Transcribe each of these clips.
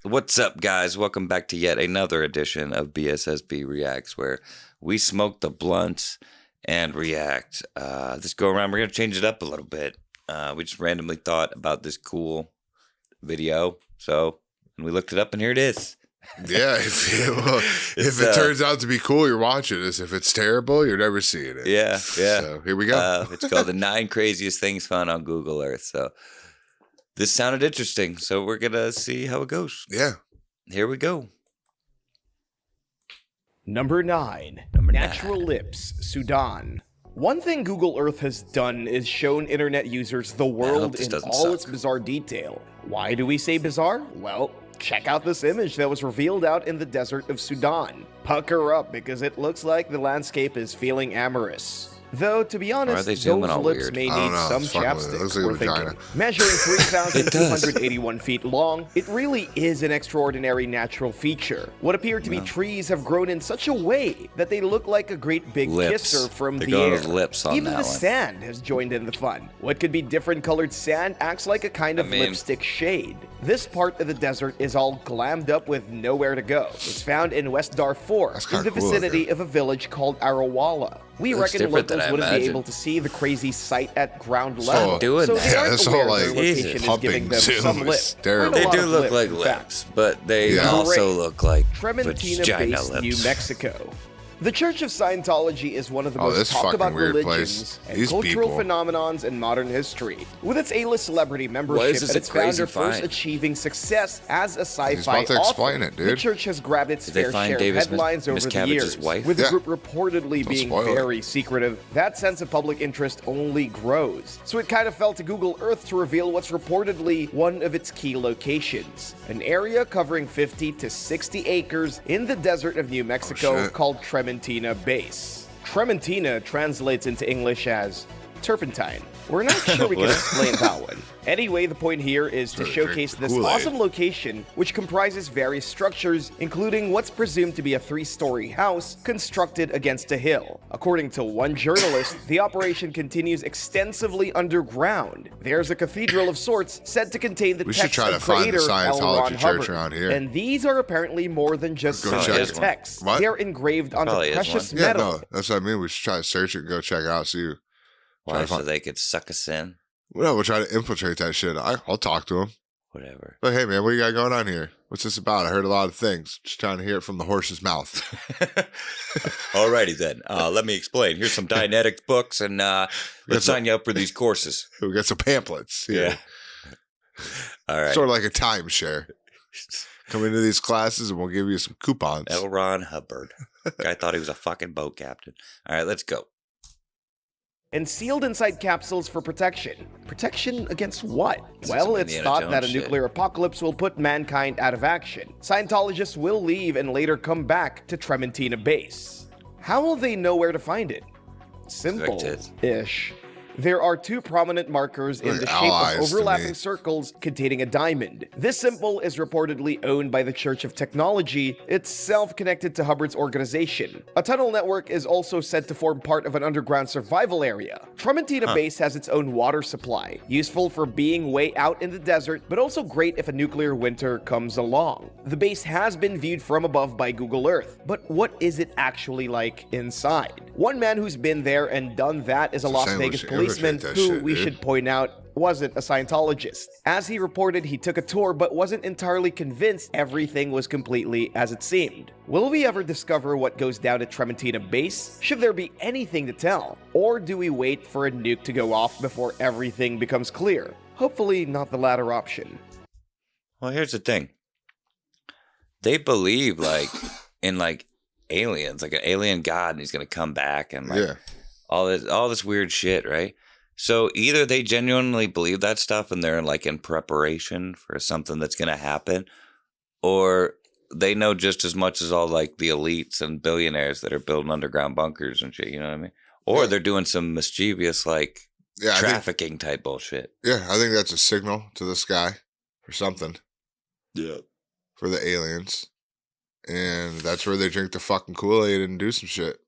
What's up, guys? Welcome back to yet another edition of BSSB Reacts, where we smoke the blunts and react. This go around, we're going to change it up a little bit. We just randomly thought about this cool video, and we looked it up, and here it is. Yeah, if it turns out to be cool, you're watching this. If it's terrible, you're never seeing it. Yeah. So here we go. It's called the 9 Craziest Things Found on Google Earth. So this sounded interesting, so we're going to see how it goes. Yeah. Here we go. Number 9. Natural Lips, Sudan. One thing Google Earth has done is shown internet users the world in all its bizarre detail. Why do we say bizarre? Well, check out this image that was revealed out in the desert of Sudan. Pucker up because it looks like the landscape is feeling amorous. Though, to be honest, those lips may need some chapstick. We're thinking. Measuring 3,281 feet long, it really is an extraordinary natural feature. What appear to be trees have grown in such a way that they look like a great big kisser from the air. Even the sand has joined in the fun. What could be different colored sand acts like a kind of lipstick shade. This part of the desert is all glammed up with nowhere to go. It's found in West Darfur, in the vicinity of a village called Arawala. We reckon locals wouldn't be able to see the crazy sight at ground level, so they aren't aware their location is giving them some lip. They do look like lips, but they also look like Trementina-based New Mexico. The Church of Scientology is one of the most talked about religions and cultural phenomenons in modern history. With its A-list celebrity membership and its founder first achieving success as a sci-fi author, the church has grabbed its fair share of headlines over the years. With the group reportedly being very secretive, that sense of public interest only grows. So it kind of fell to Google Earth to reveal what's reportedly one of its key locations, an area covering 50 to 60 acres in the desert of New Mexico called Trementina Base. Trementina translates into English as turpentine. We're not sure we can explain that one. Anyway, the point here is to showcase this awesome location, which comprises various structures, including what's presumed to be a 3-story house constructed against a hill. According to one journalist, the operation continues extensively underground. There's a cathedral of sorts said to contain the text of creator L. Ron Hubbard. And these are apparently more than just texts. They're engraved onto precious metal. Yeah, no, that's what I mean. We should try to search it and go check it out, see. Why, so they could suck us in? Well, we'll try to infiltrate that shit. I'll talk to him. Whatever. But hey, man, what you got going on here? What's this about? I heard a lot of things. Just trying to hear it from the horse's mouth. Alrighty then. Let me explain. Here's some Dianetics books, and let's sign you up for these courses. We got some pamphlets. Yeah. All right. Sort of like a timeshare. Come into these classes, and we'll give you some coupons. L. Ron Hubbard. Guy thought he was a fucking boat captain. All right, let's go. And sealed inside capsules for protection. Protection against what? Well, it's thought that a nuclear apocalypse will put mankind out of action. Scientologists will leave and later come back to Trementina Base. How will they know where to find it? Simple-ish. There are 2 prominent markers in the shape of overlapping circles containing a diamond. This symbol is reportedly owned by the Church of Technology, itself connected to Hubbard's organization. A tunnel network is also said to form part of an underground survival area. Trementina Base has its own water supply, useful for being way out in the desert, but also great if a nuclear winter comes along. The base has been viewed from above by Google Earth, but what is it actually like inside? One man who's been there and done that is a Las Vegas policeman who, we should point out, wasn't a Scientologist. As he reported, he took a tour but wasn't entirely convinced everything was completely as it seemed. Will we ever discover what goes down at Trementina Base? Should there be anything to tell? Or do we wait for a nuke to go off before everything becomes clear? Hopefully not the latter option. Well, here's the thing. They believe, in, aliens, like an alien god, and he's going to come back and, all this weird shit, right? So either they genuinely believe that stuff and they're in preparation for something that's going to happen, or they know just as much as all the elites and billionaires that are building underground bunkers and shit, you know what I mean? Or they're doing some mischievous trafficking type bullshit. Yeah, I think that's a signal to the sky for something. Yeah. For the aliens. And that's where they drink the fucking Kool-Aid and do some shit.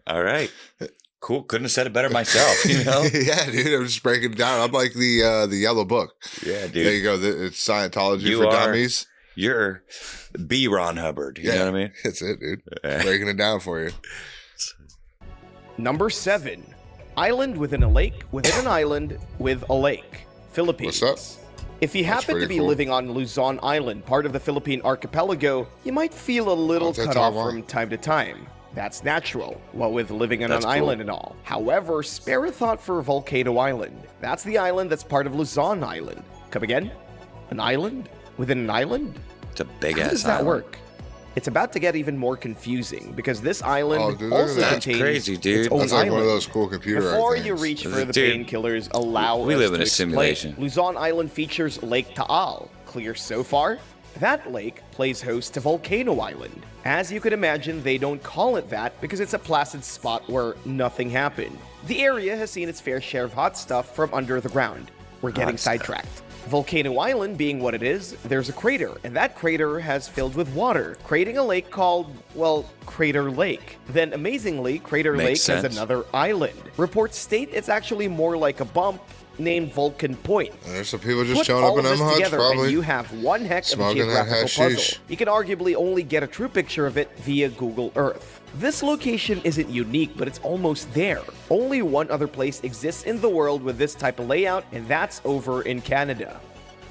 All right. Cool. Couldn't have said it better myself, you know? Yeah, dude. I'm just breaking it down. I'm like the yellow book. Yeah, dude. There you go. It's Scientology for dummies. You're B. Ron Hubbard. You know what I mean? That's it, dude. Breaking it down for you. Number 7. Island within a lake within an island with a lake. Philippines. What's up? If you happen to be living on Luzon Island, part of the Philippine archipelago, you might feel a little cut off from time to time. That's natural, what with living on an island and all. However, spare a thought for Volcano Island. That's the island that's part of Luzon Island. Come again? An island? Within an island? It's a big ass island. How does that work? It's about to get even more confusing because this island also contains crazy, dude. its own That's like island. one of those cool computer Before things. you reach for the painkillers, allow we us live in to a simulation. explain. Luzon Island features Lake Taal. Clear so far? That lake plays host to Volcano Island. As you can imagine, they don't call it that because it's a placid spot where nothing happened. The area has seen its fair share of hot stuff from under the ground. We're getting sidetracked. Volcano Island being what it is, there's a crater, and that crater has filled with water, creating a lake called, well, Crater Lake. Then, amazingly, Crater Lake has another island. Reports state it's actually more like a bump named Vulcan Point. And there's some people just showing up in them huts, probably. And you have one heck of a geographical puzzle. You can arguably only get a true picture of it via Google Earth. This location isn't unique, but it's almost there. Only one other place exists in the world with this type of layout, and that's over in Canada.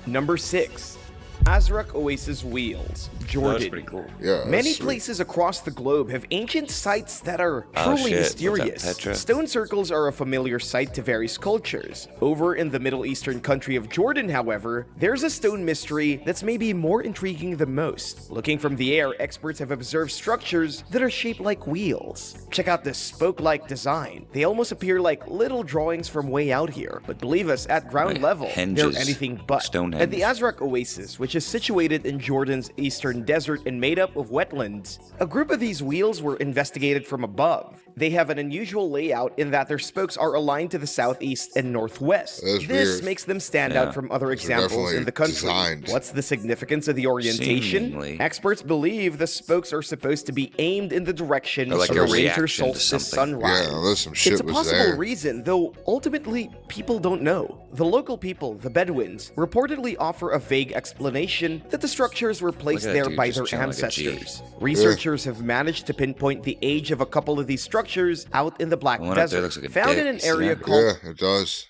Number 6. Azraq Oasis Wheels, Jordan. That's pretty cool. Yeah, Many places across the globe have ancient sites that are truly mysterious. Stone circles are a familiar sight to various cultures. Over in the Middle Eastern country of Jordan, however, there's a stone mystery that's maybe more intriguing than most. Looking from the air, experts have observed structures that are shaped like wheels. Check out this spoke-like design. They almost appear like little drawings from way out here. But believe us, at ground level, they're anything but. At the Azraq Oasis, which is situated in Jordan's eastern desert and made up of wetlands, a group of these wheels were investigated from above. They have an unusual layout in that their spokes are aligned to the southeast and northwest. This makes them stand out from other examples in the country. What's the significance of the orientation? Experts believe the spokes are supposed to be aimed in the direction of the winter solstice sunrise. It's a possible reason, though ultimately people don't know. The local people, the Bedouins, reportedly offer a vague explanation that the structures were placed there by their ancestors. Researchers have managed to pinpoint the age of a couple of these structures out in the Black Desert, found in an area called... Yeah, it does.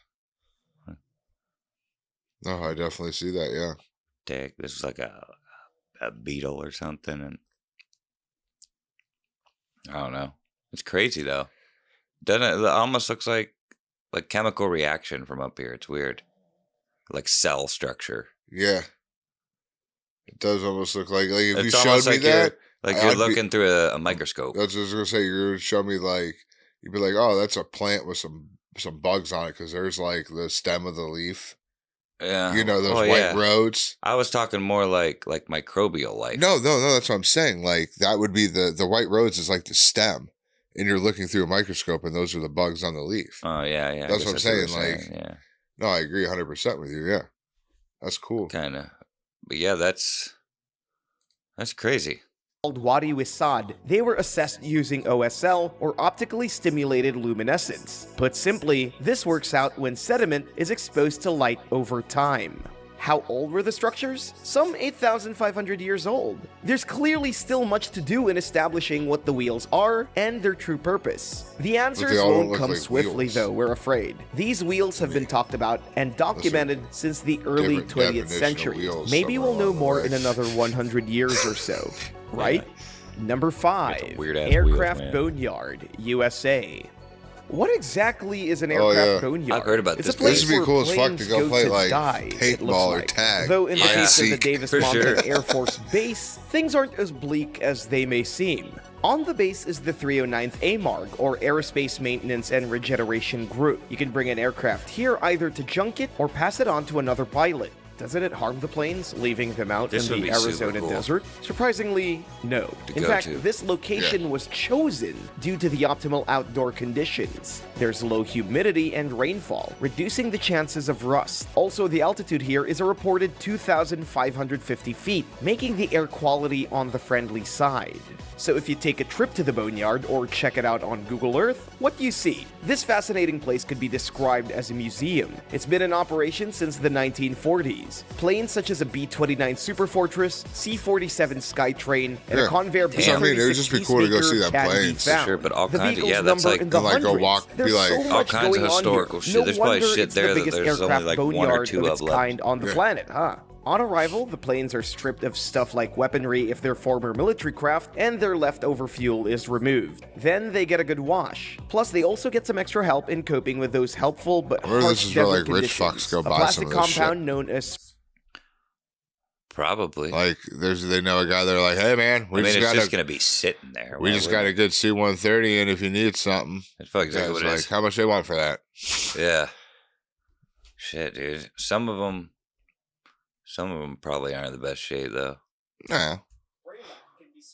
No, I definitely see that, yeah. Dick, this is like a beetle or something, and I don't know. It's crazy, though. Doesn't it? It almost looks like chemical reaction from up here. It's weird. Like cell structure. Yeah. It does almost look like if it's you showed me that. You're looking through a microscope. That's what I was going to say. You're going to show me you'd be like, oh, that's a plant with some bugs on it because there's like the stem of the leaf. Yeah. You know, those white roads. I was talking more like microbial life. No, that's what I'm saying. Like that would be the white roads is like the stem. And you're looking through a microscope and those are the bugs on the leaf. Oh, yeah. That's what I'm saying. No, I agree 100% with you. Yeah. That's cool. Kind of. But yeah, that's crazy. Called Wadi Wisad, they were assessed using OSL, or optically stimulated luminescence. Put simply, this works out when sediment is exposed to light over time. How old were the structures? Some 8,500 years old. There's clearly still much to do in establishing what the wheels are and their true purpose. The answers won't come swiftly, though, we're afraid. These wheels have been talked about and documented since the early 20th century. Maybe we'll know more in another 100 years or so, right? Number 5, Aircraft Boneyard, USA. What exactly is an aircraft boneyard? I've heard about this. This would be cool as fuck to go play like paintball or tag. Though in the case of the Davis-Monthan Air Force Base, things aren't as bleak as they may seem. On the base is the 309th AMARG, or Aerospace Maintenance and Regeneration Group. You can bring an aircraft here either to junk it or pass it on to another pilot. Doesn't it harm the planes, leaving them out in the Arizona desert? Surprisingly, no. In fact, this location was chosen due to the optimal outdoor conditions. There's low humidity and rainfall, reducing the chances of rust. Also, the altitude here is a reported 2,550 feet, making the air quality on the friendly side. So if you take a trip to the boneyard or check it out on Google Earth, what do you see? This fascinating place could be described as a museum. It's been in operation since the 1940s. planes. Planes such as a B-29 Superfortress, C-47 Skytrain, and a Convair B-36 it would just be cool to go see that plane. Sure, but all kinds of, that's like, go walk, be like, all kinds of historical shit. There's probably shit there that there's only like one or two of left. On the planet, huh? On arrival, the planes are stripped of stuff like weaponry if they're former military craft, and their leftover fuel is removed. Then they get a good wash. Plus, they also get some extra help in coping with those helpful but harsh desert conditions. Rich fucks go buy some of this compound shit. Known as probably like they know a guy. They're like, hey man, it's just gonna be sitting there. We just got a good C-130, and if you need something, that's exactly what it is. How much they want for that? Yeah. Shit, dude. Some of them probably aren't in the best shape, though. Yeah.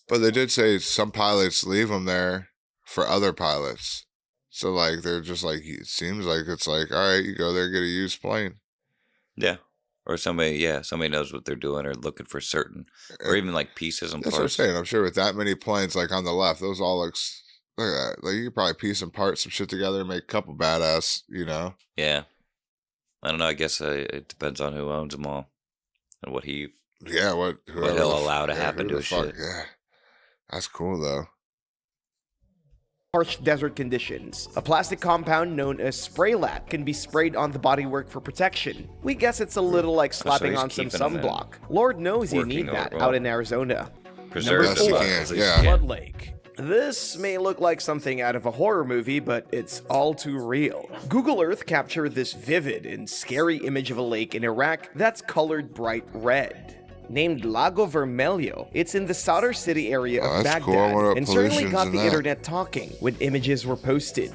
But they did say some pilots leave them there for other pilots. So, like, they're just like, it seems like it's like, all right, you go there, get a used plane. Yeah. Or somebody knows what they're doing or looking for certain, or even like pieces and parts. That's what I'm saying. I'm sure with that many planes, like on the left, those all look at that. Like, you could probably piece and part some shit together and make a couple badass, you know? Yeah. I don't know. I guess it depends on who owns them all. And what he'll allow to happen to his shit. Yeah, that's cool though. Harsh desert conditions. A plastic compound known as Spraylat can be sprayed on the bodywork for protection. We guess it's a little like slapping on some sunblock. Lord knows you need that out in Arizona. Preserve Flood Lake. This may look like something out of a horror movie, but it's all too real. Google Earth captured this vivid and scary image of a lake in Iraq that's colored bright red. Named Lago Vermelho, it's in the Sadr city area of Baghdad, and certainly got the internet talking when images were posted.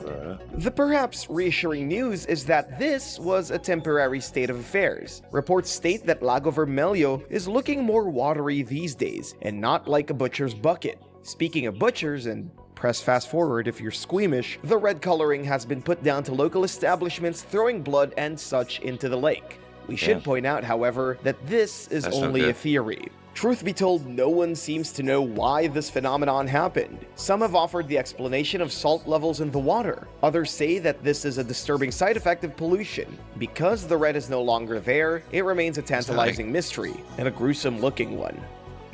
The perhaps reassuring news is that this was a temporary state of affairs. Reports state that Lago Vermelho is looking more watery these days, and not like a butcher's bucket. Speaking of butchers, and press fast forward if you're squeamish, the red coloring has been put down to local establishments throwing blood and such into the lake. We should point out, however, that this is only a theory. Truth be told, no one seems to know why this phenomenon happened. Some have offered the explanation of salt levels in the water. Others say that this is a disturbing side effect of pollution. Because the red is no longer there, it remains a tantalizing mystery, and a gruesome looking one.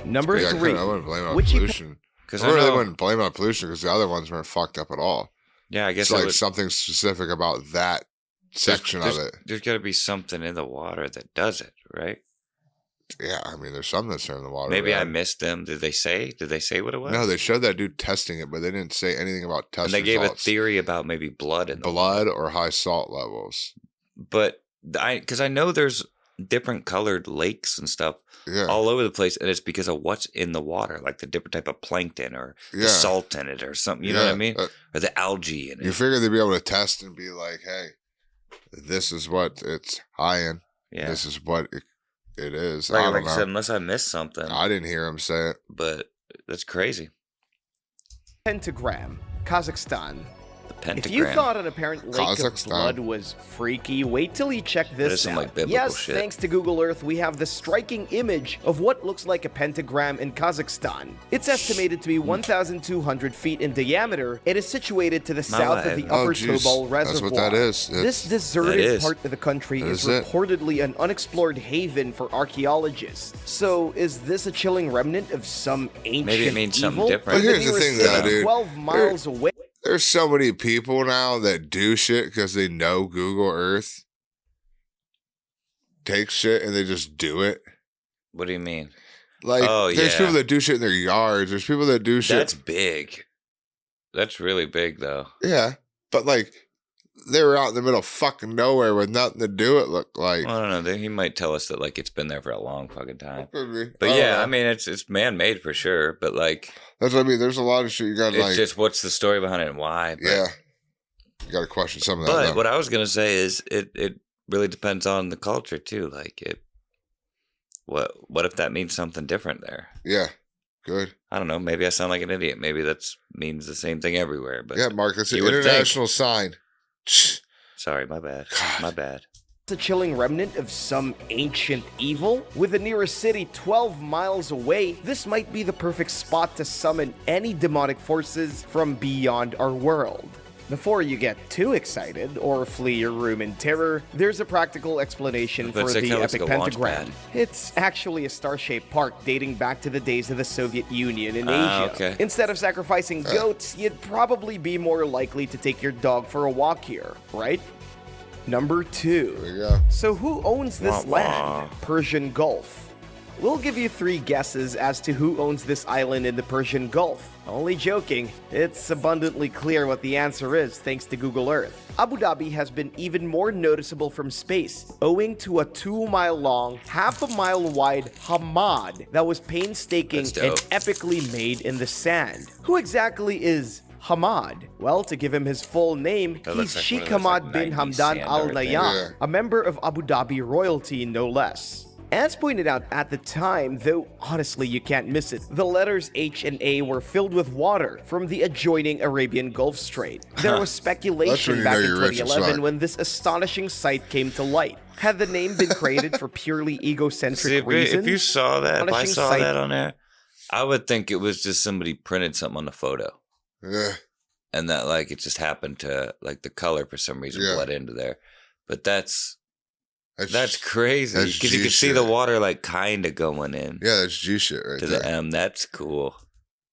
Number 3. I wouldn't blame it on pollution. I really wouldn't blame it on pollution because the other ones weren't fucked up at all. Yeah, I guess it's like something specific about that section of it. There's got to be something in the water that does it, right? Yeah, I mean, there's some that's in the water. Maybe I missed them. Did they say what it was? No, they showed that dude testing it, but they didn't say anything about test results. And they gave a theory about maybe blood in the water. Or high salt levels. But because I know there's different colored lakes and stuff all over the place, and it's because of what's in the water, like the different type of plankton or the salt in it or something. You know what I mean? Or the algae in it. You figure they'd be able to test and be like, hey, this is what it's high in. Yeah. This is what it is. Like I said, unless I missed something. I didn't hear him say it. But that's crazy. Pentagram, Kazakhstan. Pentagram. If you thought an apparent lake of blood was freaky, wait till you check this out. Like yes, shit. Thanks to Google Earth, we have the striking image of what looks like a pentagram in Kazakhstan. It's estimated to be 1,200 feet in diameter. It is situated to the south of the Upper Tobol Reservoir. That's what that is. This deserted part of the country is reportedly an unexplored haven for archaeologists. So, is this a chilling remnant of some ancient Maybe it means something different. But here's the thing, though, dude. 12 miles away. There's so many people now that do shit because they know Google Earth takes shit and they just do it. What do you mean? Like, there's people that do shit in their yards. There's people that do shit. That's big. That's really big, though. Yeah. But, like, they were out in the middle of fucking nowhere with nothing to do, it looked like. Well, I don't know. He might tell us that, like, it's been there for a long fucking time. Could be. But I mean, it's man-made for sure, but, like... That's what I mean. There's a lot of shit you got to, like... It's just what's the story behind it and why. But, yeah. You got to question some of that. But what I was going to say is it really depends on the culture, too. Like, what if that means something different there? Yeah. Good. I don't know. Maybe I sound like an idiot. Maybe that means the same thing everywhere. But yeah, Mark, it's an international sign. Sorry, my bad. God. My bad. A chilling remnant of some ancient evil? With the nearest city 12 miles away, this might be the perfect spot to summon any demonic forces from beyond our world. Before you get too excited or flee your room in terror, there's a practical explanation for the epic pentagram. It's actually a star-shaped park dating back to the days of the Soviet Union in Asia. Okay. Instead of sacrificing goats, you'd probably be more likely to take your dog for a walk here, right? Number 2. There you go. So who owns this land? Persian Gulf. We'll give you 3 guesses as to who owns this island in the Persian Gulf. Only joking. It's abundantly clear what the answer is thanks to Google Earth. Abu Dhabi has been even more noticeable from space, owing to a 2-mile-long, half-a-mile-wide hamad that was painstaking and epically made in the sand. Who exactly is Hamad? Well, to give him his full name, he's Sheikh Hamad bin Hamdan Al Nahyan, a member of Abu Dhabi royalty no less. As pointed out at the time, though honestly you can't miss it, the letters H and A were filled with water from the adjoining Arabian Gulf Strait. There was speculation back in 2011 when this astonishing sight came to light. Had the name been created for purely egocentric reasons? If you saw that, if I saw that on there, I would think it was just somebody printed something on the photo. Yeah. And that like it just happened to like the color for some reason bled into there. But that's crazy because you can see the water like kind of going in. Yeah, that's G shit right to there. The M. That's cool.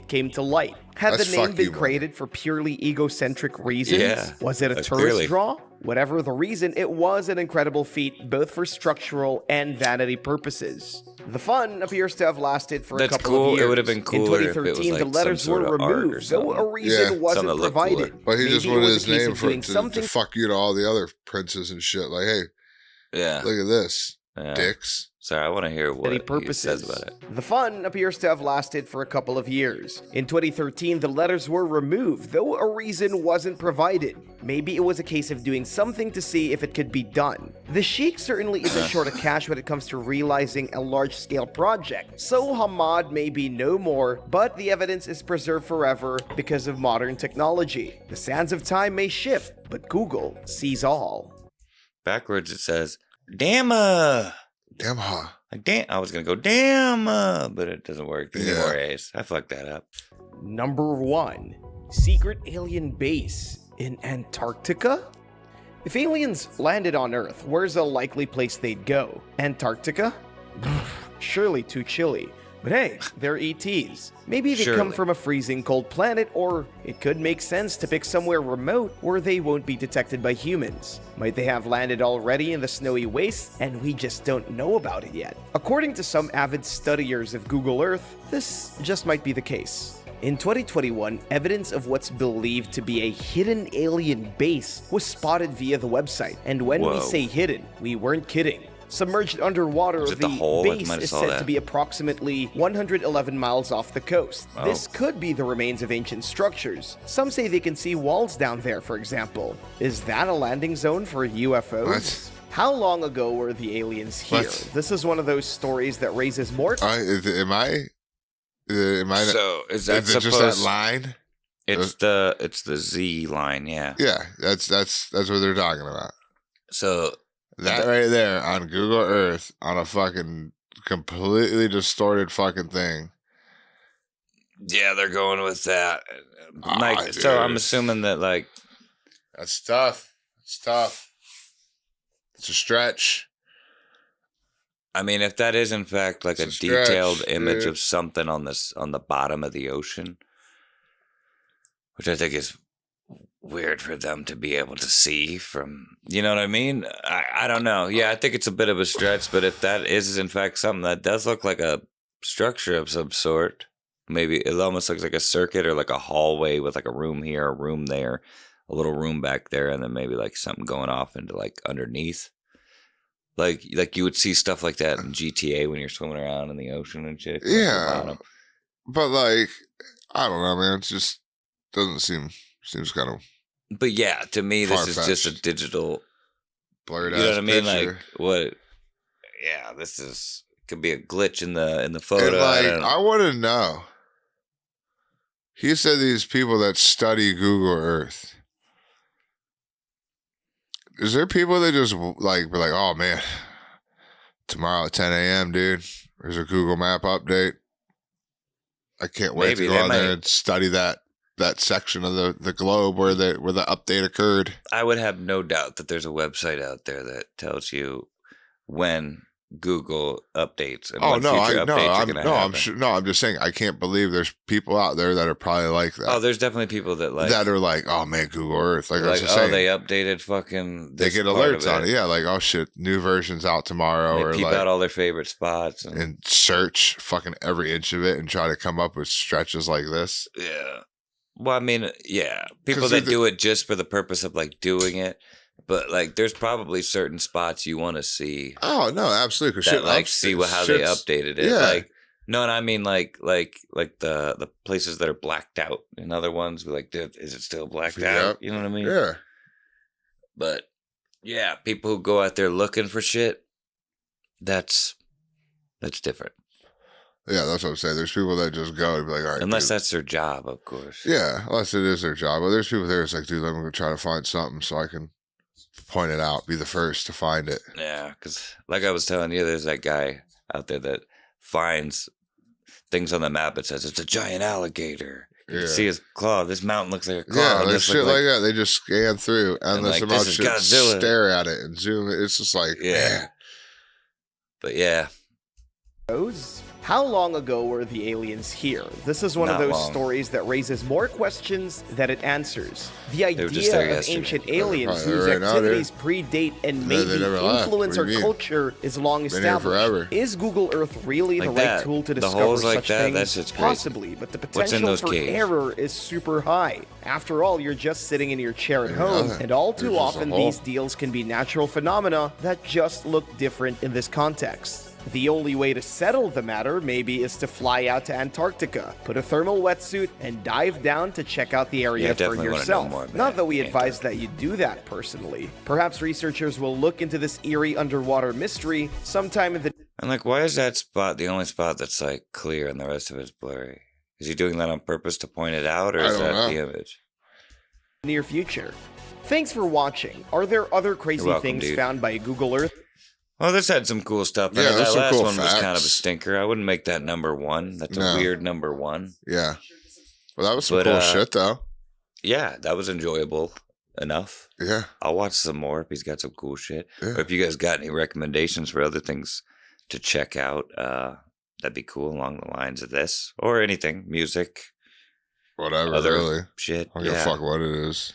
Came to light. Had the name been created for purely egocentric reasons? Yeah, Was it a tourist draw? Whatever the reason, it was an incredible feat both for structural and vanity purposes. The fun appears to have lasted for a couple of years. It would have been cooler in 2013, if it was like the letters were removed, though a reason wasn't provided. But he just wanted his name to fuck you to all the other princes and shit. Like, hey, look at this, dicks. Sorry, I want to hear what he says about it. The fun appears to have lasted for a couple of years. In 2013, the letters were removed, though a reason wasn't provided. Maybe it was a case of doing something to see if it could be done. The Sheikh certainly isn't short of cash when it comes to realizing a large-scale project, so Hamad may be no more, but the evidence is preserved forever because of modern technology. The sands of time may shift, but Google sees all. Backwards it says, Damn, like damn, I was gonna go damn, but it doesn't work. There's more A's. I fucked that up. Number 1, secret alien base in Antarctica. If aliens landed on Earth, where's a likely place they'd go? Antarctica? Surely too chilly. But hey, they're ETs. Maybe they come from a freezing cold planet, or it could make sense to pick somewhere remote where they won't be detected by humans. Might they have landed already in the snowy waste, and we just don't know about it yet? According to some avid studiers of Google Earth, this just might be the case. In 2021, evidence of what's believed to be a hidden alien base was spotted via the website. And when we say hidden, we weren't kidding. Submerged underwater, the base is said to be approximately 111 miles off the coast. This could be the remains of ancient structures. Some say they can see walls down there, for example. Is that a landing zone for UFOs? What? How long ago were the aliens here? What? This is one of those stories that raises more... So is that just that line? It's the Z line, yeah. Yeah, that's what they're talking about. So... That right there on Google Earth on a fucking completely distorted fucking thing. Yeah, they're going with that. Like, so I'm assuming that like that's tough. It's tough. It's a stretch. I mean, if that is in fact like a detailed image of something on the bottom of the ocean, which I think is weird for them to be able to see from, you know what I mean? I don't know. Yeah, I think it's a bit of a stretch, but if that is in fact something that does look like a structure of some sort, maybe it almost looks like a circuit or like a hallway with like a room here, a room there, a little room back there, and then maybe like something going off into like underneath. Like you would see stuff like that in GTA when you're swimming around in the ocean and shit. Yeah. But like, I don't know, man. It just doesn't seems kind of... But yeah, to me, this is just a digital blurred ass. You know what I mean? Picture. Like what? Yeah, this could be a glitch in the photo. And like, I want to know. He said these people that study Google Earth. Is there people that just like be like, oh man, tomorrow at 10 a.m., dude, there's a Google Map update. I can't wait to go on there and study that. that section of the globe where the update occurred. I would have no doubt that there's a website out there that tells you when Google updates and when future updates are going to happen. I'm just saying I can't believe there's people out there that are probably like that. Oh, there's definitely people that are like, oh man, Google Earth. Like I was just saying, they updated fucking. They get alerts on it. Yeah, like oh shit, new version's out tomorrow. They peep out all their favorite spots and search fucking every inch of it and try to come up with stretches like this. Yeah. Well, I mean, yeah, people that do it just for the purpose of like doing it. But like, there's probably certain spots you want to see. Oh no, absolutely. See how they updated it. Yeah. Like, no, and I mean like the places that are blacked out and other ones. Like, is it still blacked out? You know what I mean? Yeah. But yeah, people who go out there looking for shit, that's different. Yeah, that's what I'm saying. There's people that just go and be like, all right. Unless that's their job, of course. Yeah, unless it is their job. But there's people there that's like, dude, I'm going to try to find something so I can point it out, be the first to find it. Yeah, because like I was telling you, there's that guy out there that finds things on the map. It says it's a giant alligator. You can see his claw. This mountain looks like a claw. Yeah, there's shit like that. They just scan through endless amounts of shit, Godzilla. Stare at it and zoom. It's just like, man. But yeah. How long ago were the aliens here? This is one of those stories that raises more questions than it answers. The idea of ancient aliens whose activities predate and maybe influence our culture is long established. Is Google Earth really the right tool to discover such things? Possibly, but the potential for error is super high. After all, you're just sitting in your chair at home, and all too often these deals can be natural phenomena that just look different in this context. The only way to settle the matter, maybe, is to fly out to Antarctica, put a thermal wetsuit, and dive down to check out the area for yourself. Not that we advise that you do that personally. Perhaps researchers will look into this eerie underwater mystery sometime in the... And like, why is that spot the only spot that's like clear and the rest of it's blurry? Is he doing that on purpose to point it out, or is that the image? Near future. Thanks for watching. Are there other crazy things found by Google Earth? Well, this had some cool stuff. Yeah, that last cool one was kind of a stinker. I wouldn't make that number one. That's a weird number one. Yeah. Well, that was some cool shit, though. Yeah, that was enjoyable enough. Yeah. I'll watch some more if he's got some cool shit. Yeah. Or if you guys got any recommendations for other things to check out, that'd be cool along the lines of this. Or anything. Music. Whatever, really. Shit. I don't give a fuck what it is.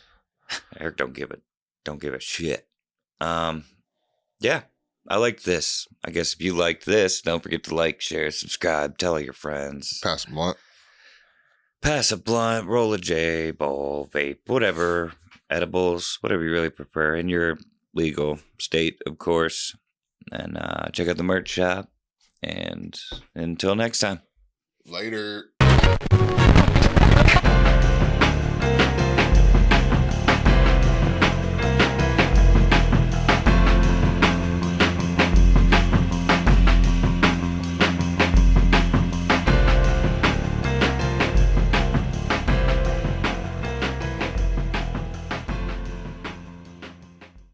Eric, don't give a shit. Yeah. I like this. I guess if you liked this, don't forget to like, share, subscribe, tell all your friends. Pass a blunt. Pass a blunt, roll a J, bowl, vape, whatever. Edibles, whatever you really prefer. In your legal state, of course. And check out the merch shop. And until next time. Later.